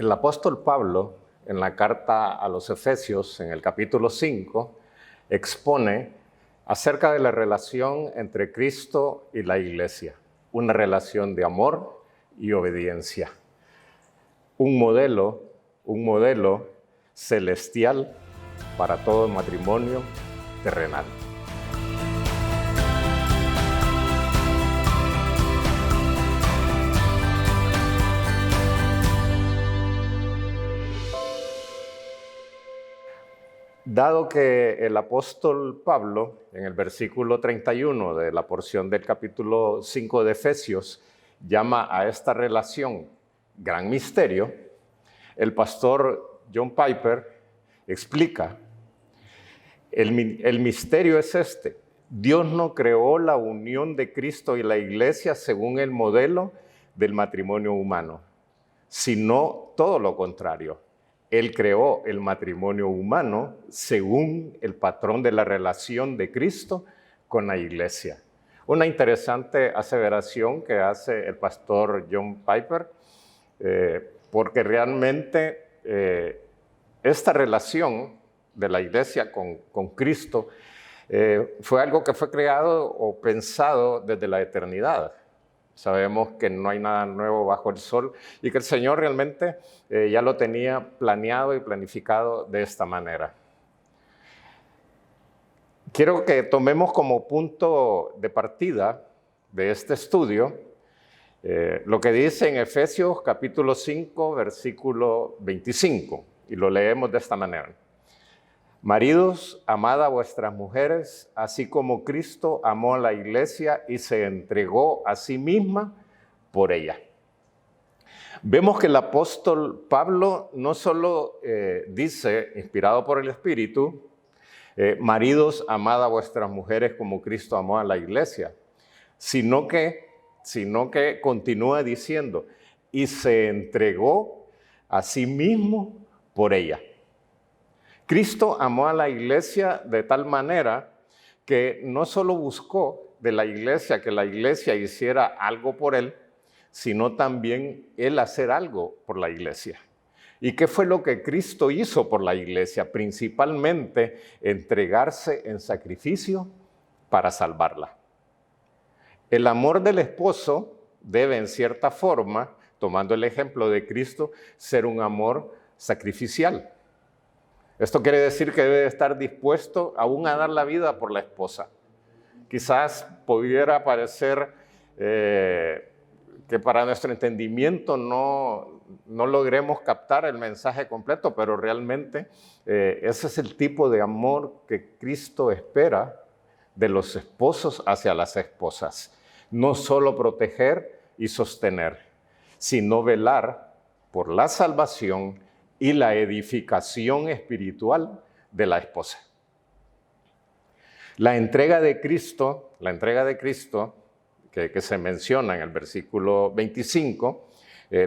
El apóstol Pablo, en la carta a los Efesios, en el capítulo 5, expone acerca de la relación entre Cristo y la Iglesia, una relación de amor y obediencia. Un modelo celestial para todo matrimonio terrenal. Dado que el apóstol Pablo, en el versículo 31 de la porción del capítulo 5 de Efesios, llama a esta relación gran misterio, el pastor John Piper explica, el misterio es este: Dios no creó la unión de Cristo y la Iglesia según el modelo del matrimonio humano, sino todo lo contrario. Él creó el matrimonio humano según el patrón de la relación de Cristo con la Iglesia. Una interesante aseveración que hace el pastor John Piper, porque realmente esta relación de la Iglesia con Cristo fue algo que fue creado o pensado desde la eternidad. Sabemos que no hay nada nuevo bajo el sol y que el Señor realmente ya lo tenía planeado y planificado de esta manera. Quiero que tomemos como punto de partida de este estudio lo que dice en Efesios capítulo 5, versículo 25, y lo leemos de esta manera. Maridos, amad a vuestras mujeres, así como Cristo amó a la iglesia y se entregó a sí misma por ella. Vemos que el apóstol Pablo no solo dice, inspirado por el Espíritu, maridos, amad a vuestras mujeres como Cristo amó a la iglesia, sino que continúa diciendo, y se entregó a sí mismo por ella. Cristo amó a la iglesia de tal manera que no solo buscó de la iglesia que la iglesia hiciera algo por él, sino también él hacer algo por la iglesia. ¿Y qué fue lo que Cristo hizo por la iglesia? Principalmente entregarse en sacrificio para salvarla. El amor del esposo debe, en cierta forma, tomando el ejemplo de Cristo, ser un amor sacrificial. Esto quiere decir que debe estar dispuesto aún a dar la vida por la esposa. Quizás pudiera parecer que para nuestro entendimiento no logremos captar el mensaje completo, pero realmente ese es el tipo de amor que Cristo espera de los esposos hacia las esposas. No solo proteger y sostener, sino velar por la salvación y la edificación espiritual de la esposa. La entrega de Cristo que se menciona en el versículo 25,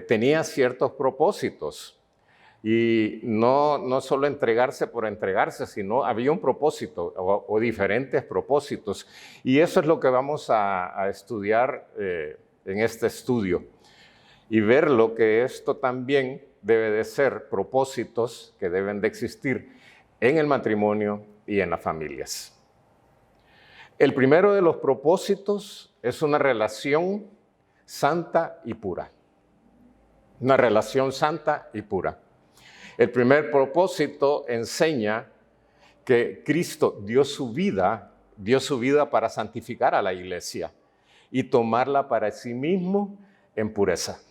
tenía ciertos propósitos. Y no solo entregarse por entregarse, sino había un propósito o diferentes propósitos. Y eso es lo que vamos a estudiar en este estudio. Y ver lo que esto también debe de ser propósitos que deben de existir en el matrimonio y en las familias. El primero de los propósitos es una relación santa y pura. Una relación santa y pura. El primer propósito enseña que Cristo dio su vida para santificar a la iglesia y tomarla para sí mismo en pureza.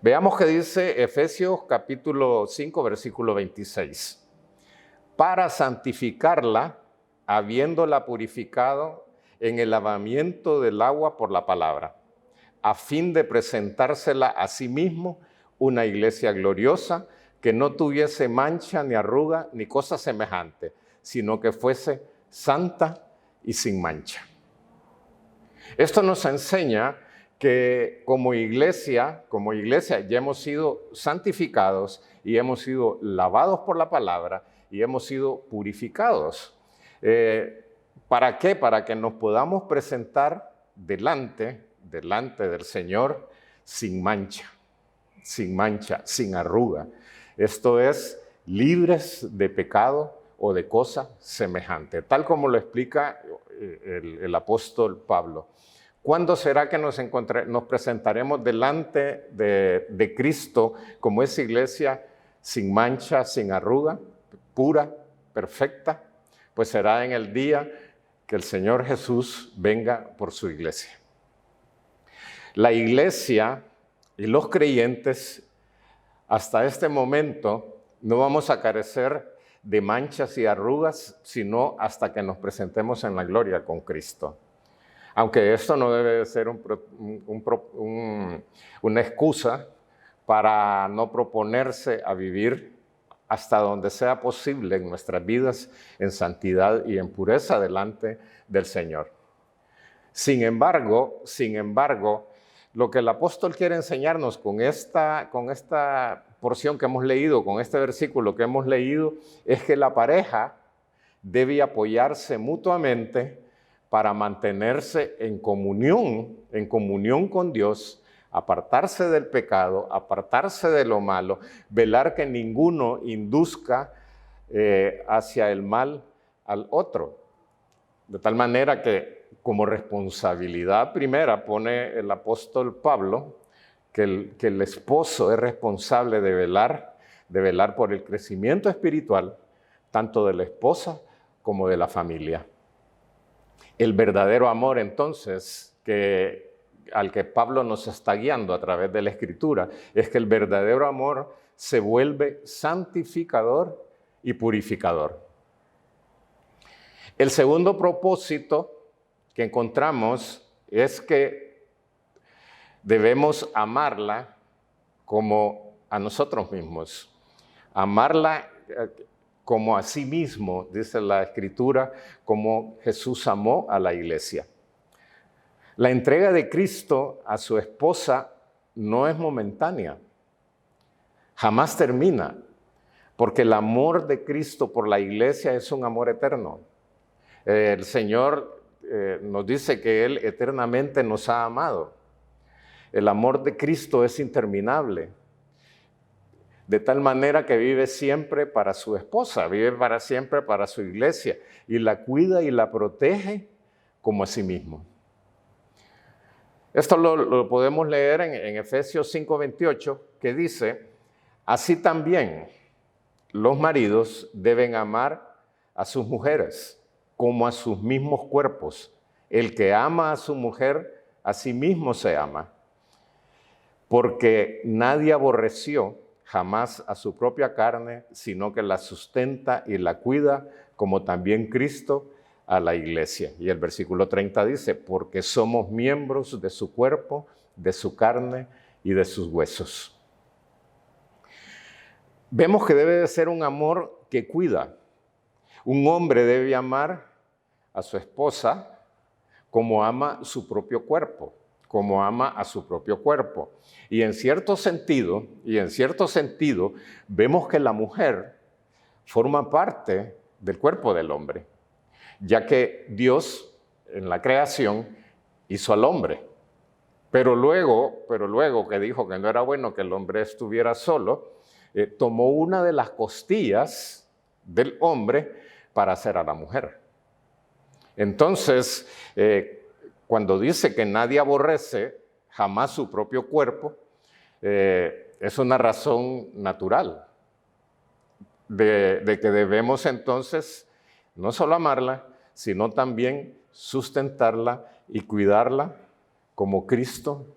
Veamos qué dice Efesios capítulo 5, versículo 26. Para santificarla, habiéndola purificado en el lavamiento del agua por la palabra, a fin de presentársela a sí mismo una iglesia gloriosa, que no tuviese mancha ni arruga ni cosa semejante, sino que fuese santa y sin mancha. Esto nos enseña que como iglesia ya hemos sido santificados y hemos sido lavados por la palabra y hemos sido purificados. ¿Para qué? Para que nos podamos presentar delante del Señor sin mancha. sin mancha, sin arruga. Esto es, libres de pecado o de cosa semejante, tal como lo explica el apóstol Pablo. ¿Cuándo será que nos presentaremos delante de Cristo como esa iglesia sin mancha, sin arruga, pura, perfecta? Pues será en el día que el Señor Jesús venga por su iglesia. La iglesia y los creyentes hasta este momento no vamos a carecer de manchas y arrugas, sino hasta que nos presentemos en la gloria con Cristo. Aunque esto no debe ser una excusa para no proponerse a vivir hasta donde sea posible en nuestras vidas en santidad y en pureza delante del Señor. Sin embargo, lo que el apóstol quiere enseñarnos con esta porción que hemos leído, con este versículo que hemos leído, es que la pareja debe apoyarse mutuamente para mantenerse en comunión con Dios, apartarse del pecado, apartarse de lo malo, velar que ninguno induzca hacia el mal al otro. De tal manera que como responsabilidad primera pone el apóstol Pablo que el esposo es responsable de velar por el crecimiento espiritual tanto de la esposa como de la familia. El verdadero amor, entonces, al que Pablo nos está guiando a través de la Escritura, es que el verdadero amor se vuelve santificador y purificador. El segundo propósito que encontramos es que debemos amarla como a nosotros mismos, amarla como a sí mismo, dice la Escritura, como Jesús amó a la iglesia. La entrega de Cristo a su esposa no es momentánea, jamás termina, porque el amor de Cristo por la iglesia es un amor eterno. El Señor nos dice que Él eternamente nos ha amado. El amor de Cristo es interminable, de tal manera que vive siempre para su esposa, vive para siempre para su iglesia, y la cuida y la protege como a sí mismo. Esto lo podemos leer en Efesios 5:28, que dice, así también los maridos deben amar a sus mujeres como a sus mismos cuerpos. El que ama a su mujer, a sí mismo se ama, porque nadie aborreció jamás a su propia carne, sino que la sustenta y la cuida, como también Cristo a la iglesia. Y el versículo 30 dice, porque somos miembros de su cuerpo, de su carne y de sus huesos. Vemos que debe de ser un amor que cuida. Un hombre debe amar a su esposa como ama su propio cuerpo, como ama a su propio cuerpo. Y en cierto sentido, vemos que la mujer forma parte del cuerpo del hombre, ya que Dios en la creación hizo al hombre. Pero luego que dijo que no era bueno que el hombre estuviera solo, tomó una de las costillas del hombre para hacer a la mujer. Entonces, cuando dice que nadie aborrece jamás su propio cuerpo, es una razón natural de que debemos entonces no solo amarla, sino también sustentarla y cuidarla como Cristo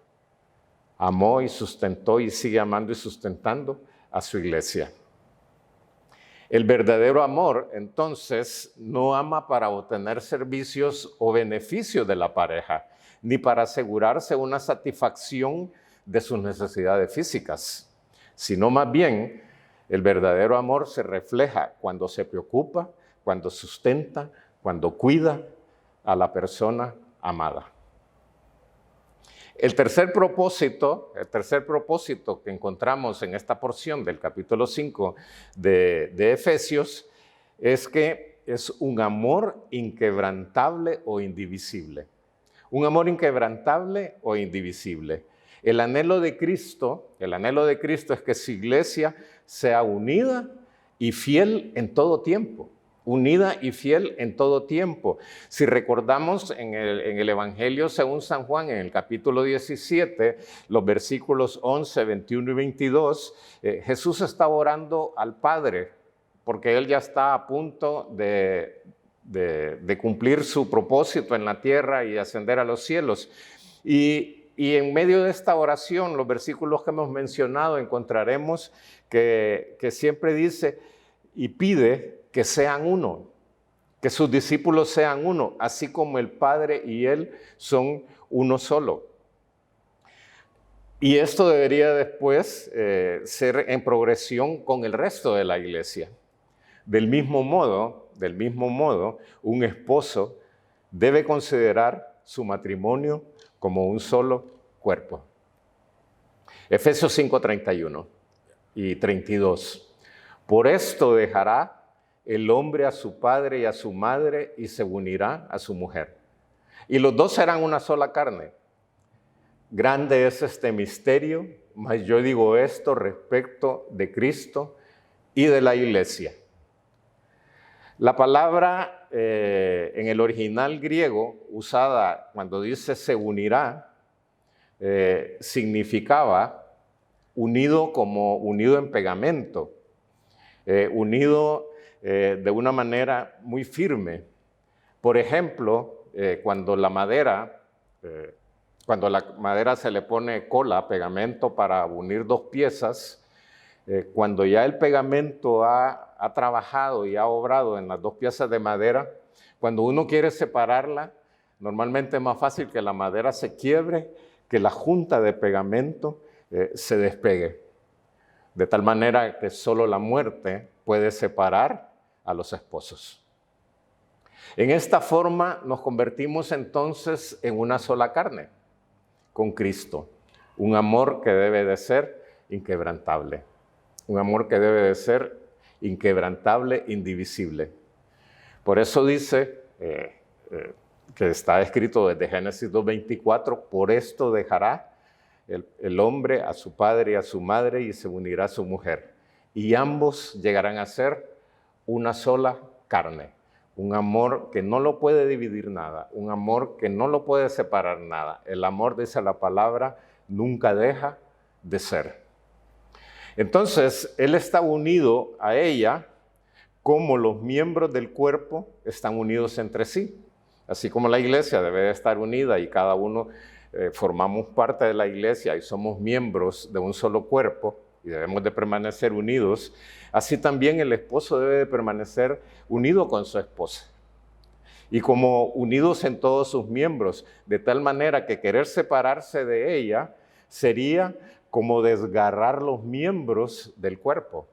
amó y sustentó y sigue amando y sustentando a su iglesia. El verdadero amor, entonces, no ama para obtener servicios o beneficios de la pareja, ni para asegurarse una satisfacción de sus necesidades físicas, sino más bien el verdadero amor se refleja cuando se preocupa, cuando sustenta, cuando cuida a la persona amada. El tercer propósito que encontramos en esta porción del capítulo 5 de Efesios es que es un amor inquebrantable o indivisible. Un amor inquebrantable o indivisible. El anhelo de Cristo es que su iglesia sea unida y fiel en todo tiempo. Unida y fiel en todo tiempo. Si recordamos en el Evangelio según San Juan, en el capítulo 17, los versículos 11, 21 y 22, Jesús está orando al Padre, porque Él ya está a punto de cumplir su propósito en la tierra y ascender a los cielos. Y en medio de esta oración, los versículos que hemos mencionado, encontraremos que siempre dice y pide que sean uno, que sus discípulos sean uno, así como el Padre y Él son uno solo. Y esto debería después ser en progresión con el resto de la iglesia. Del mismo modo, un esposo debe considerar su matrimonio como un solo cuerpo. Efesios 5, 31 y 32. Por esto dejará el hombre a su padre y a su madre y se unirá a su mujer. Y los dos serán una sola carne. Grande es este misterio, mas yo digo esto respecto de Cristo y de la iglesia. La palabra en el original griego usada cuando dice se unirá, significaba unido como unido en pegamento, unido de una manera muy firme. Por ejemplo, cuando la madera se le pone cola, pegamento para unir dos piezas, cuando ya el pegamento ha trabajado y ha obrado en las dos piezas de madera, cuando uno quiere separarla, normalmente es más fácil que la madera se quiebre, que la junta de pegamento se despegue. De tal manera que solo la muerte puede separar a los esposos. En esta forma nos convertimos entonces en una sola carne con Cristo. Un amor que debe de ser inquebrantable. Un amor que debe de ser inquebrantable, indivisible. Por eso dice que está escrito desde Génesis 2:24, por esto dejará el hombre a su padre y a su madre y se unirá a su mujer. Y ambos llegarán a ser una sola carne. Un amor que no lo puede dividir nada. Un amor que no lo puede separar nada. El amor, dice la palabra, nunca deja de ser. Entonces, Él está unido a ella como los miembros del cuerpo están unidos entre sí. Así como la iglesia debe de estar unida y cada uno formamos parte de la iglesia y somos miembros de un solo cuerpo y debemos de permanecer unidos, así también el esposo debe de permanecer unido con su esposa. Y como unidos en todos sus miembros, de tal manera que querer separarse de ella sería como desgarrar los miembros del cuerpo.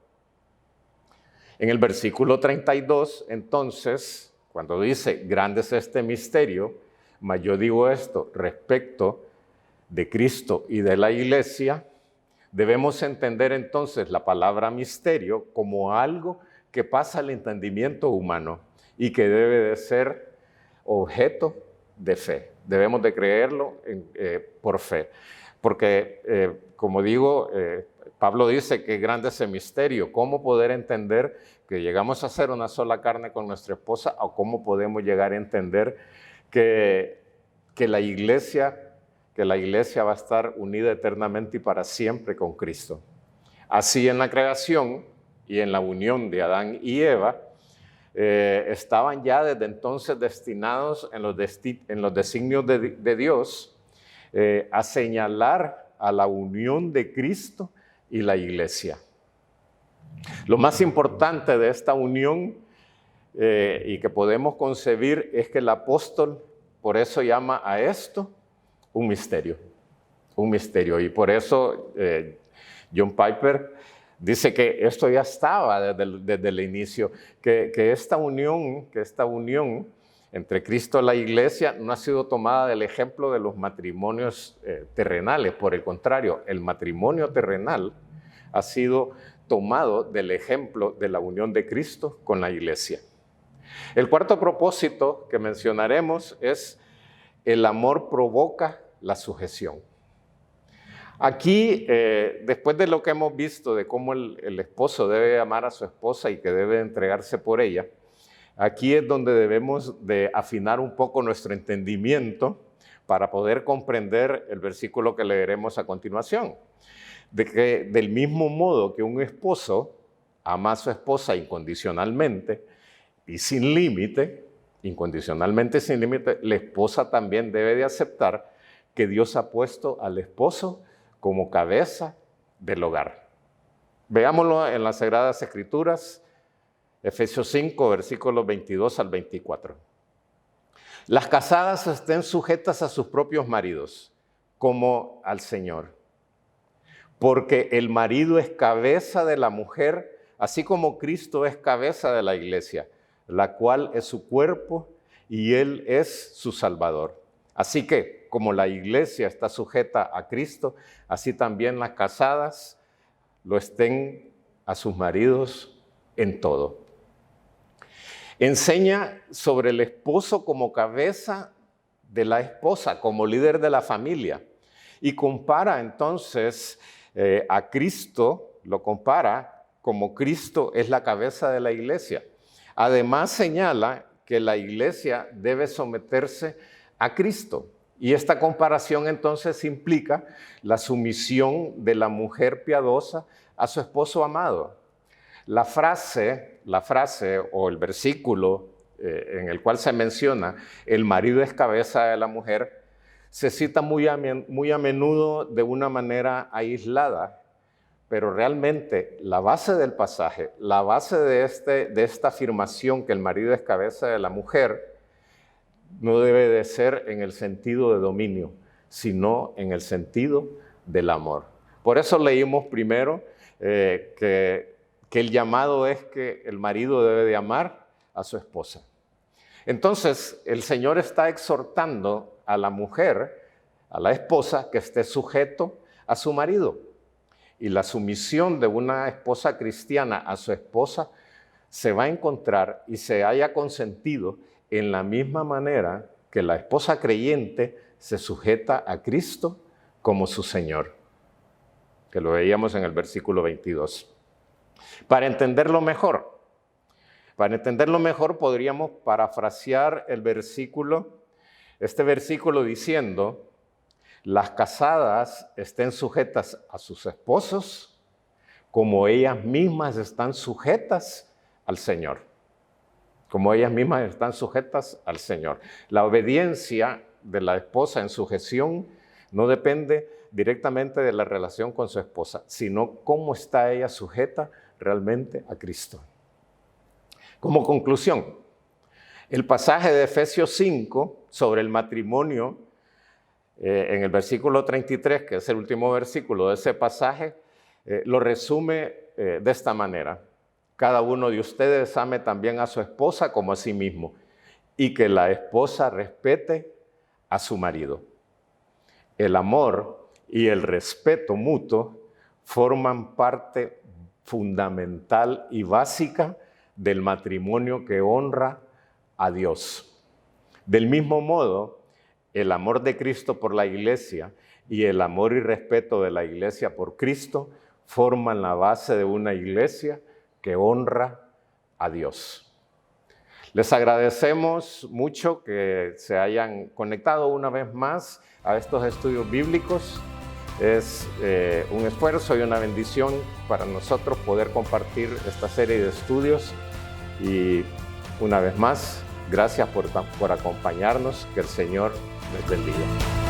En el versículo 32, entonces, cuando dice, grande es este misterio, mas yo digo esto respecto de Cristo y de la iglesia, debemos entender entonces la palabra misterio como algo que pasa al entendimiento humano y que debe de ser objeto de fe. Debemos de creerlo por fe. Porque, como digo, Pablo dice que grande es ese misterio. ¿Cómo poder entender que llegamos a ser una sola carne con nuestra esposa? ¿O cómo podemos llegar a entender que la iglesia va a estar unida eternamente y para siempre con Cristo? Así en la creación y en la unión de Adán y Eva, estaban ya desde entonces destinados en los designios de Dios a señalar a la unión de Cristo y la iglesia. Lo más importante de esta unión y que podemos concebir es que el apóstol por eso llama a esto un misterio. Un misterio. Y por eso John Piper dice que esto ya estaba desde el inicio, que esta unión entre Cristo y la iglesia no ha sido tomada del ejemplo de los matrimonios terrenales. Por el contrario, el matrimonio terrenal ha sido tomado del ejemplo de la unión de Cristo con la iglesia. El cuarto propósito que mencionaremos es el amor provoca la sujeción. Aquí, después de lo que hemos visto de cómo el esposo debe amar a su esposa y que debe entregarse por ella, aquí es donde debemos de afinar un poco nuestro entendimiento para poder comprender el versículo que leeremos a continuación. De que del mismo modo que un esposo ama a su esposa incondicionalmente y sin límite, incondicionalmente sin límite, la esposa también debe de aceptar que Dios ha puesto al esposo como cabeza del hogar. Veámoslo en las Sagradas Escrituras, Efesios 5, versículos 22 al 24. Las casadas estén sujetas a sus propios maridos, como al Señor. Porque el marido es cabeza de la mujer, así como Cristo es cabeza de la iglesia, la cual es su cuerpo y Él es su Salvador. Así que, como la iglesia está sujeta a Cristo, así también las casadas lo estén a sus maridos en todo. Enseña sobre el esposo como cabeza de la esposa, como líder de la familia. Y compara entonces a Cristo, lo compara como Cristo es la cabeza de la iglesia. Además señala que la iglesia debe someterse a Cristo. Y esta comparación entonces implica la sumisión de la mujer piadosa a su esposo amado. La frase o el versículo en el cual se menciona el marido es cabeza de la mujer se cita muy a menudo de una manera aislada, pero realmente la base del pasaje, la base de esta afirmación que el marido es cabeza de la mujer, no debe de ser en el sentido de dominio, sino en el sentido del amor. Por eso leímos primero que el llamado es que el marido debe de amar a su esposa. Entonces, el Señor está exhortando a la mujer, a la esposa, que esté sujeto a su marido. Y la sumisión de una esposa cristiana a su esposa se va a encontrar y se haya consentido en la misma manera que la esposa creyente se sujeta a Cristo como su Señor, que lo veíamos en el versículo 22. Para entenderlo mejor podríamos parafrasear este versículo diciendo: las casadas estén sujetas a sus esposos como ellas mismas están sujetas al Señor. Como ellas mismas están sujetas al Señor. La obediencia de la esposa en sujeción no depende directamente de la relación con su esposa, sino cómo está ella sujeta realmente a Cristo. Como conclusión, el pasaje de Efesios 5 sobre el matrimonio, en el versículo 33, que es el último versículo de ese pasaje, lo resume de esta manera: cada uno de ustedes ame también a su esposa como a sí mismo, y que la esposa respete a su marido. El amor y el respeto mutuo forman parte fundamental y básica del matrimonio que honra a Dios. Del mismo modo, el amor de Cristo por la iglesia y el amor y respeto de la iglesia por Cristo forman la base de una iglesia que honra a Dios. Les agradecemos mucho que se hayan conectado una vez más a estos estudios bíblicos. Es un esfuerzo y una bendición para nosotros poder compartir esta serie de estudios. Y una vez más, gracias por acompañarnos. Que el Señor les bendiga.